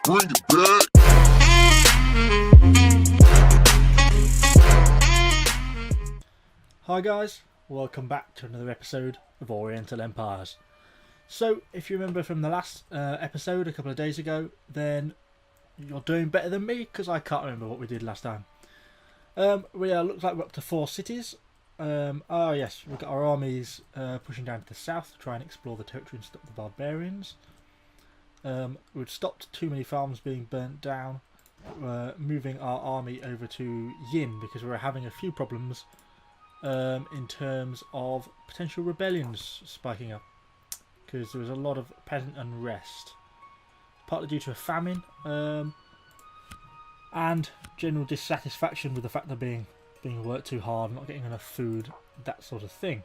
Bring it back. Hi guys, welcome back to another episode of Oriental Empires. So, if you remember from the last episode a couple of days ago, then you're doing better than me because I can't remember what we did last time. Looks like we're up to 4 cities. Yes, we've got our armies pushing down to the south to try and explore the territory and stop the barbarians. We've stopped too many farms being burnt down. Moving our army over to Yin because we're having a few problems in terms of potential rebellions spiking up, because there was a lot of peasant unrest, partly due to a famine and general dissatisfaction with the fact they're being worked too hard, not getting enough food, that sort of thing,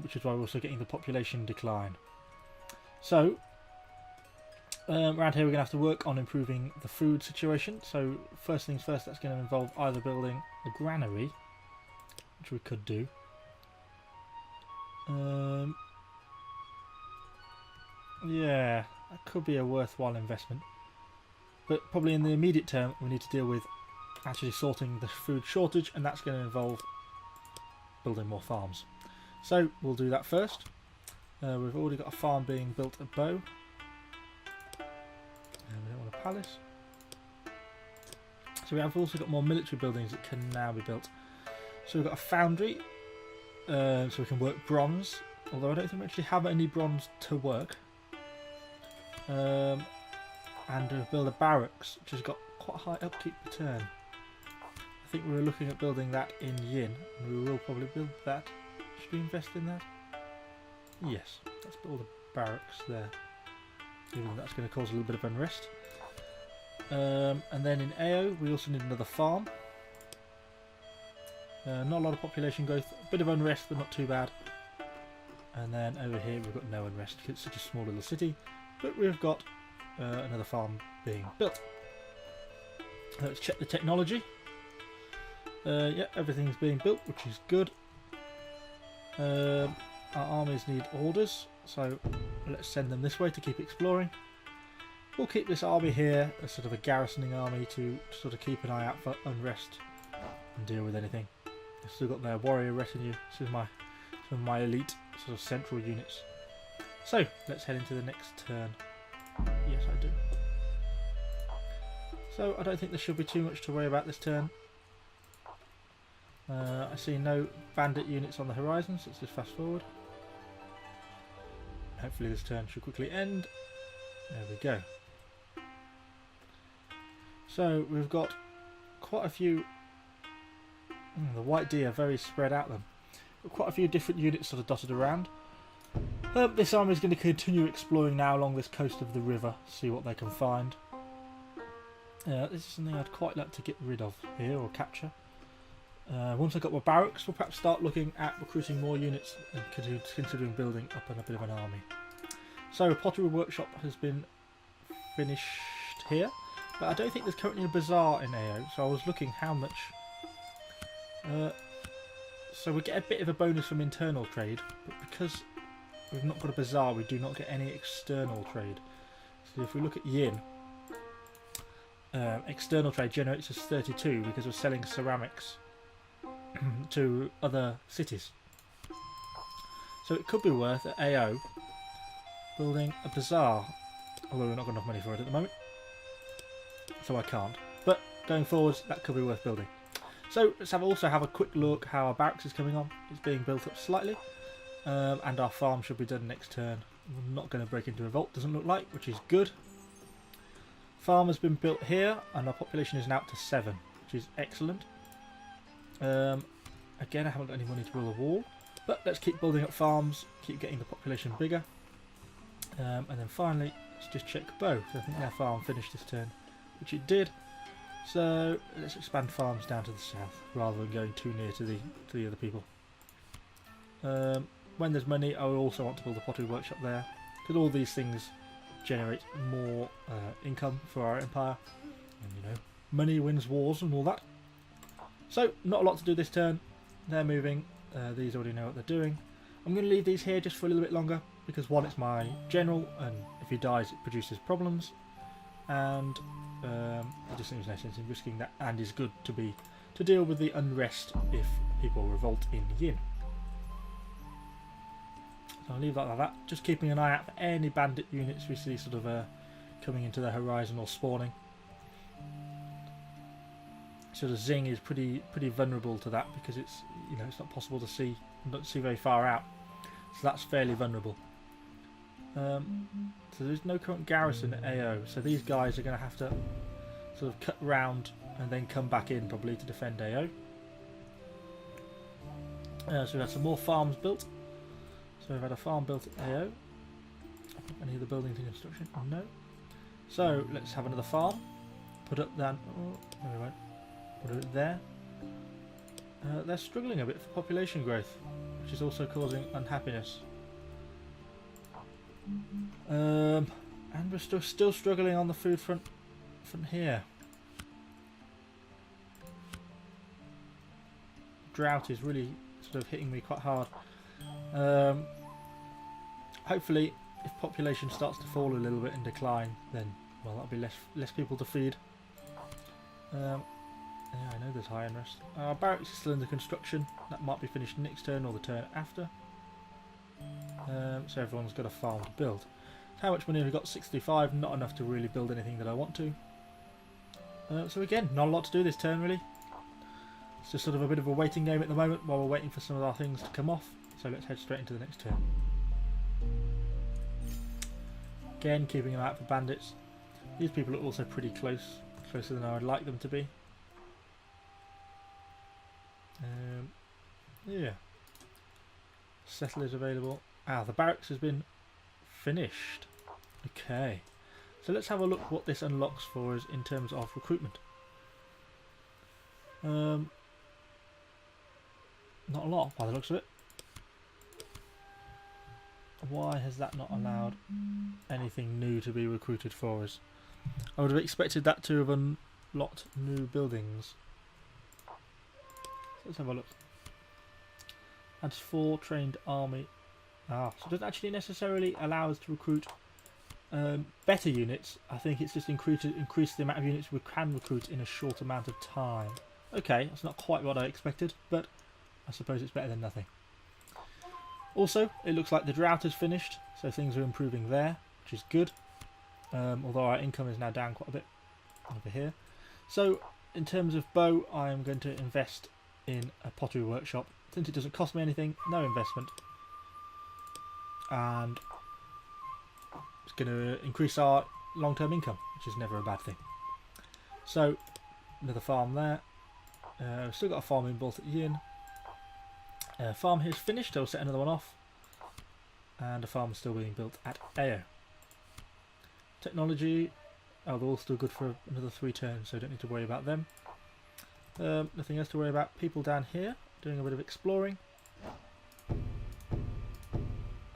which is why we're also getting the population decline. So around here we're going to have to work on improving the food situation. So first things first, that's going to involve either building a granary, which we could do. Yeah, that could be a worthwhile investment. But probably in the immediate term we need to deal with actually sorting the food shortage, and that's going to involve building more farms. So we'll do that first. We've already got a farm being built at Bow. And we don't want a palace. So we have also got more military buildings that can now be built. So we've got a foundry, so we can work bronze, although I don't think we actually have any bronze to work. And we'll build a barracks, which has got quite a high upkeep return. I think we were looking at building that in Yin, and we will probably build that. Should we invest in that? Yes, let's build a barracks there, even though that's going to cause a little bit of unrest. And then in AO we also need another farm. Not a lot of population growth, a bit of unrest but not too bad. And then over here we've got no unrest because it's such a small little city, but we've got another farm being built. Let's check the technology. Yeah, everything's being built, which is good. Our armies need orders, so let's send them this way to keep exploring. We'll keep this army here as sort of a garrisoning army to sort of keep an eye out for unrest and deal with anything. I've still got their warrior retinue. This is some of my elite sort of central units. So let's head into the next turn. Yes, I do. So I don't think there should be too much to worry about this turn. I see no bandit units on the horizon, so let's just fast forward. Hopefully this turn should quickly end. There we go. So we've got quite a few. The white deer very spread out them. Got quite a few different units sort of dotted around. This army is going to continue exploring now along this coast of the river, see what they can find. This is something I'd quite like to get rid of here, or capture. Once I've got my barracks, we'll perhaps start looking at recruiting more units and considering building up a bit of an army. So a pottery workshop has been finished here, but I don't think there's currently a bazaar in AO, so I was looking how much. So we get a bit of a bonus from internal trade, but because we've not got a bazaar we do not get any external trade. So if we look at Yin, external trade generates us 32 because we're selling ceramics to other cities. So it could be worth at AO building a bazaar, although we're not got enough money for it at the moment, so I can't. But going forwards, that could be worth building. So let's also have a quick look how our barracks is coming on. It's being built up slightly, and our farm should be done next turn. We're not going to break into revolt, doesn't look like, which is good. Farm has been built here, and our population is now up to 7, which is excellent. Again, I haven't got any money to build a wall, but let's keep building up farms, keep getting the population bigger. And then finally, let's just check Bow. So I think their farm finished this turn, which it did. So let's expand farms down to the south rather than going too near to the other people. When there's money, I will also want to build a pottery workshop there, because all these things generate more income for our empire, and you know, money wins wars and all that. So not a lot to do this turn. They're moving. These already know what they're doing. I'm going to leave these here just for a little bit longer because one, it's my general, and if he dies it produces problems. and it just seems no sense in risking that, and is good to deal with the unrest if people revolt in Yin. So I'll leave that like that, just keeping an eye out for any bandit units we see sort of coming into the horizon or spawning. Sort of Xing is pretty vulnerable to that because it's it's not possible to see very far out, so that's fairly vulnerable. So there's no current garrison at AO, so these guys are going to have to sort of cut round and then come back in probably to defend AO. So we've had some more farms built. So we've had a farm built at AO. Any of the buildings in construction? Oh, no. So let's have another farm. Put up then. Oh, no, we won't. Put it there. They're struggling a bit for population growth, which is also causing unhappiness. And we're still struggling on the food front here. Drought is really sort of hitting me quite hard. Hopefully, if population starts to fall a little bit and decline, then well, that'll be less people to feed. Yeah, I know there's high unrest. Our barracks is still under construction. That might be finished next turn or the turn after. So everyone's got a farm to build. How much money have we got? 65. Not enough to really build anything that I want to. So again, not a lot to do this turn really. It's just sort of a bit of a waiting game at the moment while we're waiting for some of our things to come off. So let's head straight into the next turn. Again, keeping an eye out for bandits. These people are also pretty close. Closer than I would like them to be. Yeah. Settlers available. The barracks has been finished. Okay. So let's have a look what this unlocks for us in terms of recruitment. Not a lot by the looks of it. Why has that not allowed anything new to be recruited for us? I would have expected that to have unlocked new buildings. So let's have a look. Adds 4 trained army. So it doesn't actually necessarily allow us to recruit better units. I think it's just increase the amount of units we can recruit in a short amount of time. Okay, that's not quite what I expected, but I suppose it's better than nothing. Also, it looks like the drought is finished, so things are improving there, which is good. Although our income is now down quite a bit over here. So, in terms of bow, I am going to invest in a pottery workshop. Since it doesn't cost me anything, no investment. And it's going to increase our long-term income, which is never a bad thing. So, another farm there. Still got a farm in built at Yin. Farm here's finished, I'll set another one off. And a farm still being built at Ao. Technology, they're all still good for another 3 turns, so don't need to worry about them. Nothing else to worry about. People down here doing a bit of exploring.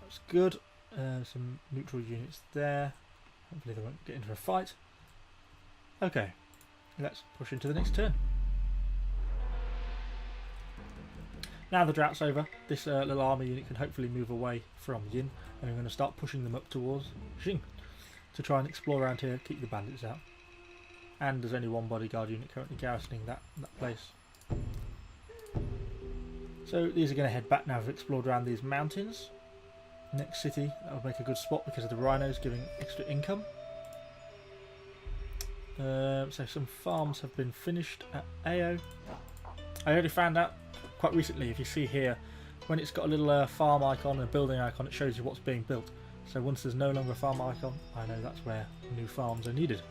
That's good. Some neutral units there. Hopefully they won't get into a fight. Okay, let's push into the next turn. Now the drought's over, this little army unit can hopefully move away from Yin, and we're going to start pushing them up towards Shang to try and explore around here, keep the bandits out. And there's only one bodyguard unit currently garrisoning that place. So these are going to head back now. We've explored around these mountains. Next city, that would make a good spot because of the rhinos giving extra income. So some farms have been finished at Ao. I already found out quite recently, if you see here, when it's got a little farm icon and a building icon, it shows you what's being built. So once there's no longer a farm icon, I know that's where new farms are needed.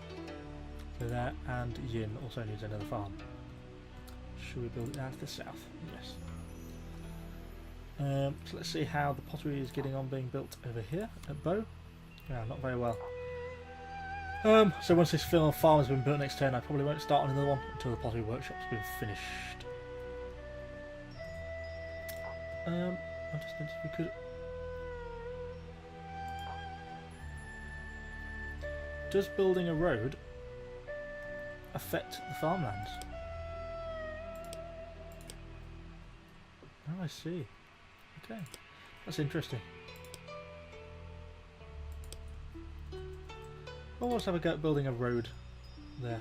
So there, and Yin also needs another farm. Should we build it down to the south? Yes. So let's see how the pottery is getting on being built over here at Bow. Yeah, not very well. So once this farm has been built next turn, I probably won't start on another one until the pottery workshop's been finished. I just think we could. Does building a road affect the farmlands? Oh, I see. Okay, that's interesting. Well, let's have a go at building a road there.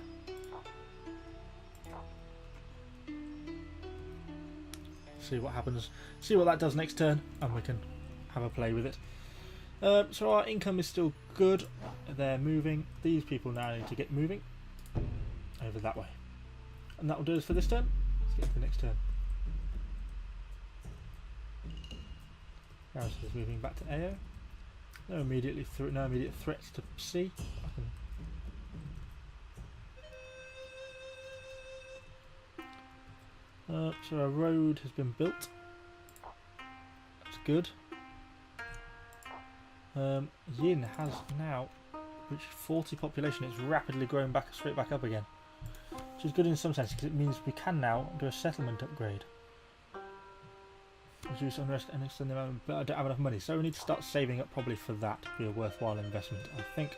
See what happens. See what that does next turn, and we can have a play with it. So our income is still good. They're moving. These people now need to get moving over that way. And that will do us for this turn. Let's get to the next turn. Garrison is moving back to AO. No immediate threats to C. So a road has been built. That's good. Yin has now reached 40 population. It's rapidly growing straight back up again, which is good in some sense because it means we can now do a settlement upgrade. Reduce unrest and extend the amount, but I don't have enough money, so we need to start saving up probably for that to be a worthwhile investment, I think.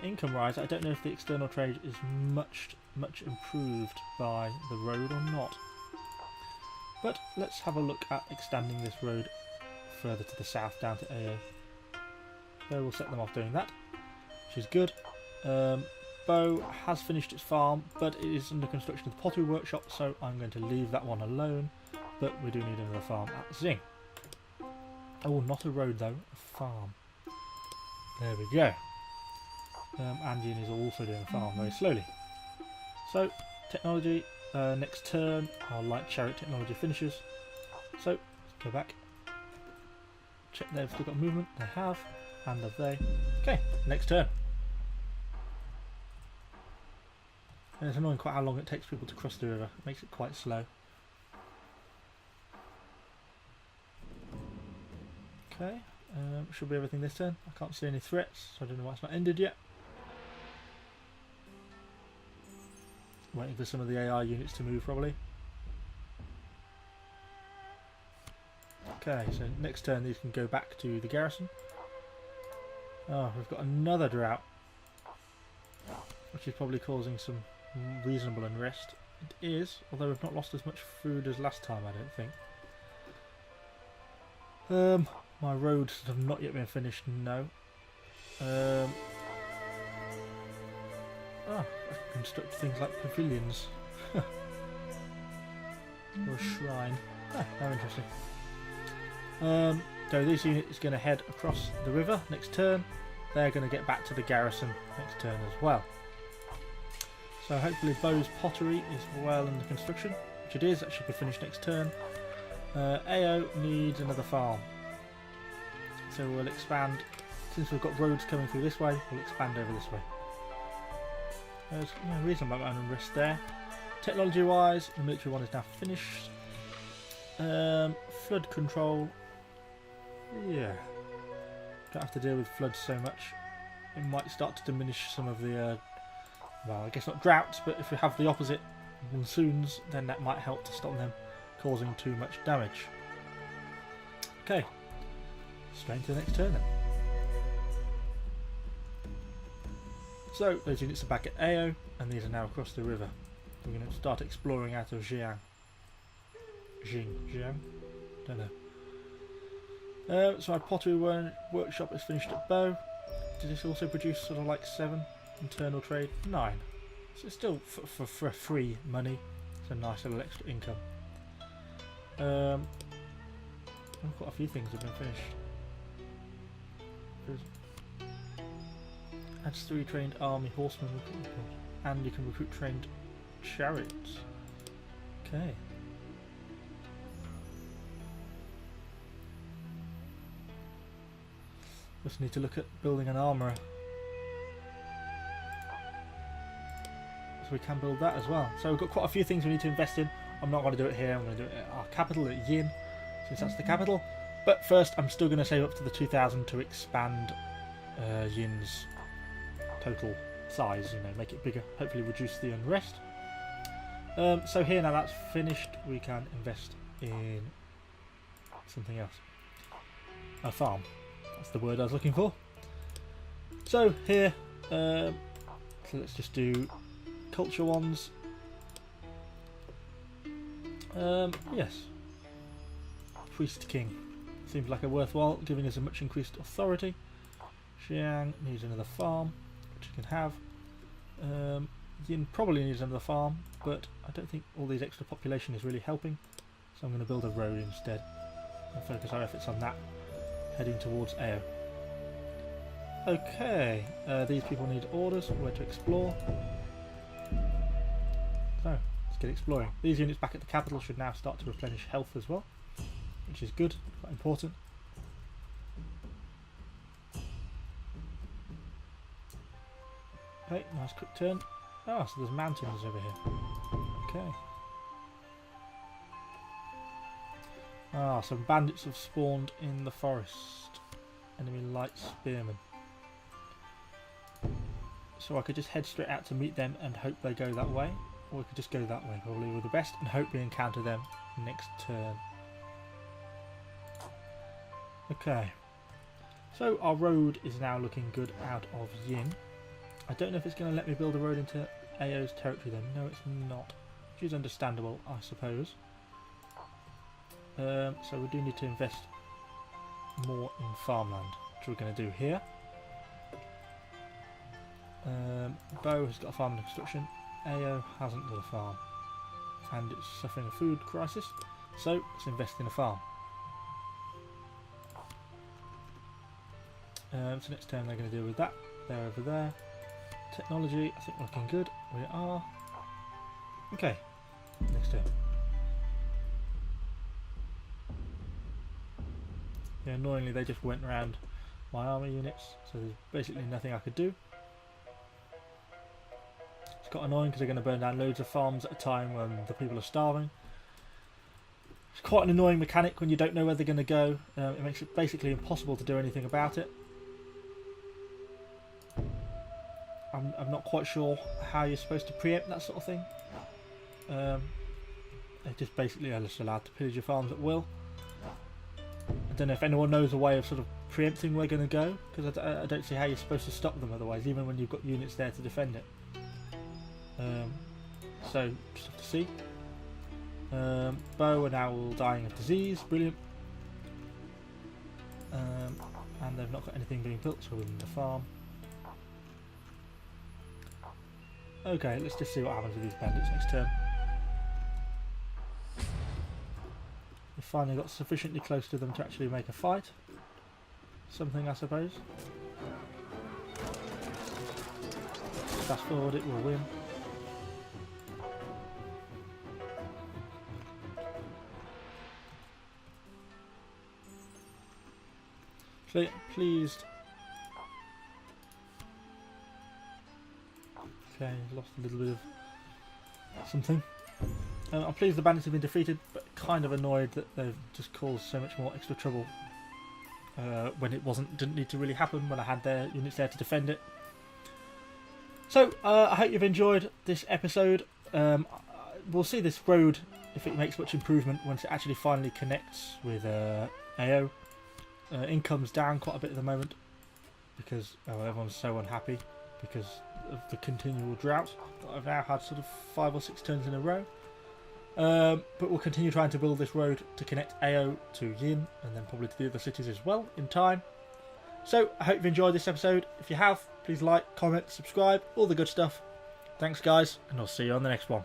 Income rise, I don't know if the external trade is much improved by the road or not. But let's have a look at extending this road further to the south down to AO. So we'll set them off doing that, which is good. Bow has finished its farm, but it is under construction of the pottery workshop, so I'm going to leave that one alone. But we do need another farm at Xing. Oh, not a road though, a farm. There we go. And Yin is also doing a farm very slowly. So, technology, next turn, our light chariot technology finishes. So, let's go back. Check they've still got movement, they have, and have they. Okay, next turn. And it's annoying quite how long it takes people to cross the river, it makes it quite slow. Okay, should be everything this turn. I can't see any threats, so I don't know why it's not ended yet. Waiting for some of the AI units to move probably. Okay, so next turn these can go back to the garrison. Oh, we've got another drought, which is probably causing some reasonable unrest. It is, although we've not lost as much food as last time, I don't think. My roads have not yet been finished, no. I can construct things like pavilions. Or a shrine. How interesting. So this unit is going to head across the river next turn. They're going to get back to the garrison next turn as well. So hopefully Bow's pottery is well under construction, which it is. That should be finished next turn. AO needs another farm. So we'll expand, since we've got roads coming through this way, we'll expand over this way. There's no reason about my unrest there. Technology wise, the military one is now finished. Flood control, yeah, don't have to deal with floods so much. It might start to diminish some of the, well, I guess not droughts, but if we have the opposite, monsoons, then that might help to stop them causing too much damage. Okay. Straight into the next turn then. So those units are back at AO and these are now across the river. We're going to start exploring out of Jiang. Jiang? Don't know. So our pottery workshop is finished at Bow. Did this also produce sort of like 7 internal trade? 9. So it's still for free money. It's a nice little extra income. Quite a few things have been finished. Adds 3 trained army horsemen and you can recruit trained chariots. Okay. Just need to look at building an armourer. So we can build that as well. So we've got quite a few things we need to invest in. I'm not going to do it here, I'm going to do it at our capital at Yin, since that's the capital. But first I'm still going to save up to the 2000 to expand Yin's total size, make it bigger, hopefully reduce the unrest. So here, now that's finished, we can invest in something else. A farm, that's the word I was looking for. So here, so let's just do culture ones. Yes, priest king seems like a worthwhile, giving us a much increased authority. Shang needs another farm, which you can have. Yin probably needs another farm, but I don't think all these extra population is really helping. So I'm going to build a road instead and focus our efforts on that, heading towards Ao. Okay, these people need orders where to explore. So let's get exploring. These units back at the capital should now start to replenish health as well, which is good, quite important. Okay, nice quick turn. Oh, so there's mountains over here. Okay. Ah, some bandits have spawned in the forest. Enemy light spearmen. So I could just head straight out to meet them and hope they go that way. Or we could just go that way, probably with the best, and hope we encounter them next turn. Okay. So our road is now looking good out of Yin. I don't know if it's going to let me build a road into Ao's territory then. No, it's not. Which is understandable, I suppose. So we do need to invest more in farmland, which we're going to do here. Bo has got a farm under construction. Ao hasn't got a farm. And it's suffering a food crisis. So let's invest in a farm. So next turn they're going to deal with that. They're over there. Technology, I think we're looking good. We are. Okay, next turn. Yeah, annoyingly they just went around my army units, so there's basically nothing I could do. It's got annoying because they're going to burn down loads of farms at a time when the people are starving. It's quite an annoying mechanic when you don't know where they're going to go. It makes it basically impossible to do anything about it. I'm not quite sure how you're supposed to preempt that sort of thing. They just basically are just allowed to pillage your farms at will. I don't know if anyone knows a way of sort of preempting where they're going to go, because I don't see how you're supposed to stop them otherwise, even when you've got units there to defend it. So, just have to see. Bo are now all dying of disease, brilliant. And they've not got anything being built, so we're in the farm. Okay, let's just see what happens with these bandits next turn. We finally got sufficiently close to them to actually make a fight. Something, I suppose. Fast forward, it will win. So, pleased. Okay, lost a little bit of something. I'm pleased the bandits have been defeated, but kind of annoyed that they've just caused so much more extra trouble when it didn't need to really happen, when I had their units there to defend it. So, I hope you've enjoyed this episode. We'll see this road, if it makes much improvement, once it actually finally connects with Ao. Income's down quite a bit at the moment, because everyone's so unhappy because of the continual drought that I've now had sort of 5 or 6 turns in a row. But we'll continue trying to build this road to connect Ao to Yin, and then probably to the other cities as well in time. So I hope you've enjoyed this episode. If you have, please like, comment, subscribe, all the good stuff. Thanks guys, and I'll see you on the next one.